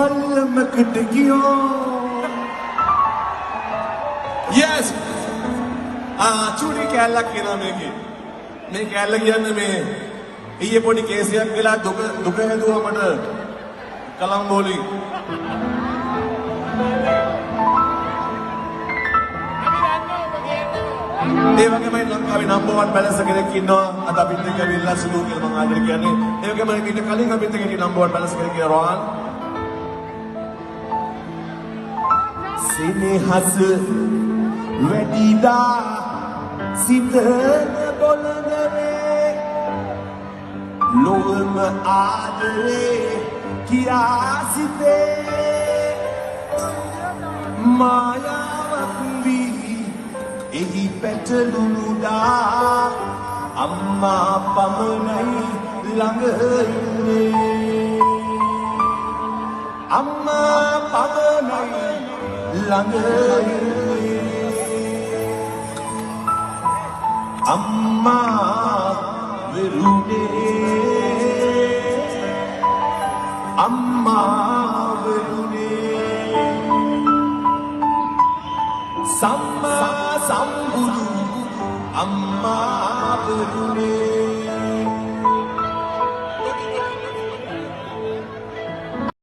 පල්ලමකට ගියෝ yes චූටි කැල්ලක් කියනවා මේකේ මේ කැල්ල කියන්නේ මේ ඊයේ පොඩි කේසියක් වෙලා දුක හැදුවා මට කලම්බෝලි ඒ වගේමයි ලංකාවේ නම්බර් 1 බැලන්ස් කෙනෙක් ඉන්නවා අද අපිත් එක්ක විල්ලා සුදු කියලා මම ආදර කියන්නේ ඒ වගේම ඊට කලින් අපිත් එක්ක නම්බර් 1 බැලන්ස් කෙනෙක් කියලා රෝහන් සිනහස වැඩිදා සිතන බොලනවේ ලොවම ආදරේ කියා සිතේ මායාවක් වී එහි පැටලුණුදා අම්මා පමණයි ළඟ ඉන්නේ අම්මා පමණයි ළඟ ඉන්නේ අම්මා වෙරුනේ අම්මා වෙරුනේ සම්මා සම්බුදු අම්මා වෙරුනේ